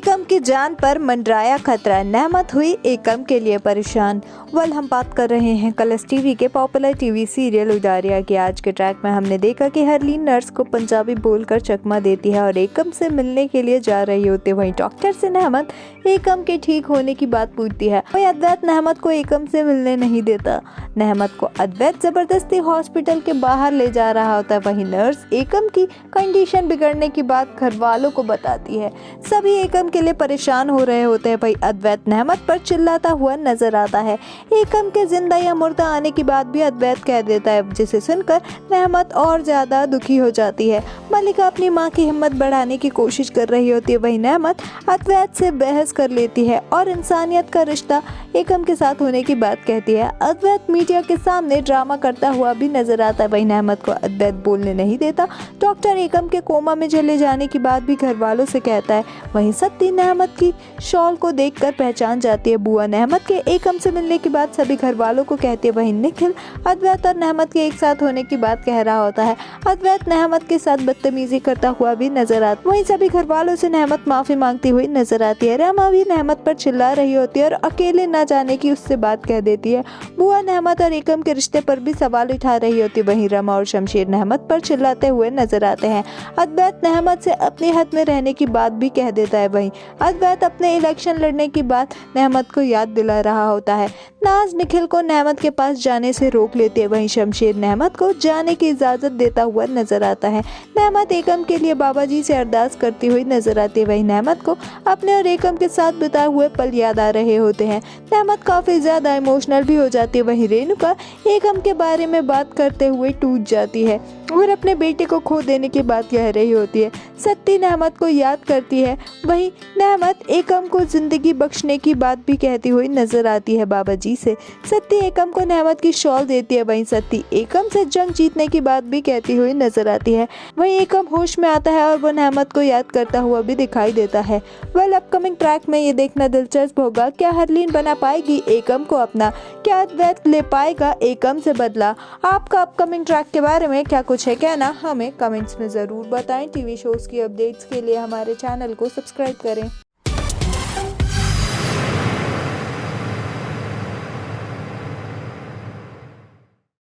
एकम की जान पर मंडराया खतरा, नेमत हुई एकम के लिए परेशान। हम बात कर रहे हैं कलर्स टीवी के पॉपुलर टीवी सीरियल उदारिया की। आज के ट्रैक में हमने देखा कि हरलीन नर्स को पंजाबी बोलकर चकमा देती है और एकम से मिलने के लिए जा रही होती है। वहीं डॉक्टर से नेमत एकम के ठीक होने की बात पूछती है। वहीं अद्वैत नेमत को एकम से मिलने नहीं देता। नेमत को अद्वैत जबरदस्ती हॉस्पिटल के बाहर ले जा रहा होता है। वहीं नर्स एकम की कंडीशन बिगड़ने की बात घर वालों को बताती है। सभी एकम के लिए परेशान हो रहे होते हैं। भाई अद्वैत नेमत पर चिल्लाता हुआ नजर आता है। एकम के जिंदा या मुर्दा आने की बात भी अद्वैत कह देता है, जिसे सुनकर नेमत और ज्यादा दुखी हो जाती है। मल्लिका अपनी मां की हिम्मत बढ़ाने की कोशिश कर रही होती है। वहीं नेमत अद्वैत से बहस कर लेती है और इंसानियत का रिश्ता एकम के साथ होने की बात कहती है। अद्वैत मीडिया के सामने ड्रामा करता हुआ भी नजर आता है। वहीं नेमत को अद्वैत बोलने नहीं देता। डॉक्टर एकम के कोमा में चले जाने की बात भी घर वालों से कहता है। वहीं सत्ती नेमत की शॉल को देखकर पहचान जाती है। बुआ नेमत के एकम से मिलने की बात सभी घर वालों को कहती है। वहीं निखिल अद्वैत और नेमत के एक साथ होने की बात कह रहा होता है। अद्वैत नेमत के साथ बदतमीजी करता हुआ भी नजर आता है। वहीं सभी घर वालों से नेमत माफी मांगती हुई नजर आती है। रमा भी नेमत पर चिल्ला रही होती है और अकेले न जाने की उससे बात कह देती है। बुआ नेमत और एकम के रिश्ते पर भी सवाल उठा रही होती है। वहीं रमा और शमशेर नेमत पर चिल्लाते हुए नजर आते हैं। अद्वैत नेमत से अपने हद में रहने की बात भी कह देता है। वहीं अद्वैत अपने इलेक्शन लड़ने की बात नेमत को याद दिला रहा होता है। नाज निखिल को नेमत के पास जाने से रोक लेती है। वहीं शमशेर नेमत को जाने की इजाजत देता हुआ नजर आता है। नेमत एकम के लिए बाबा जी से अरदास करती हुई नजर आती है। वहीं नेमत को अपने और एकम के साथ बिताए हुए पल याद आ रहे होते हैं। नेमत काफी ज्यादा इमोशनल भी हो जाती है। वहीं रेणुका एकम के बारे में बात करते हुए टूट जाती है और अपने बेटे को खो देने की बात कह रही होती है। सत्ती नेमत को याद करती है। वहीं नेमत एकम को जिंदगी बख्शने की बात भी कहती हुई नजर आती है बाबा जी से। सत्ती एकम को नेमत की शॉल देती है। वहीं सत्ती एकम से जंग जीतने की बात भी कहती हुई नजर आती है। वहीं एकम होश में आता है और वो नेमत को याद करता हुआ भी दिखाई देता है। अपकमिंग ट्रैक में ये देखना दिलचस्प होगा, क्या हरलीन बना पाएगी एकम को अपना, क्या अद्वैत ले पाएगा एकम से बदला। आपका अपकमिंग ट्रैक के बारे में क्या कुछ है कहना, हमें कमेंट्स में जरूर बताएं। टीवी शोज की अपडेट्स के लिए हमारे चैनल को सब्सक्राइब करें।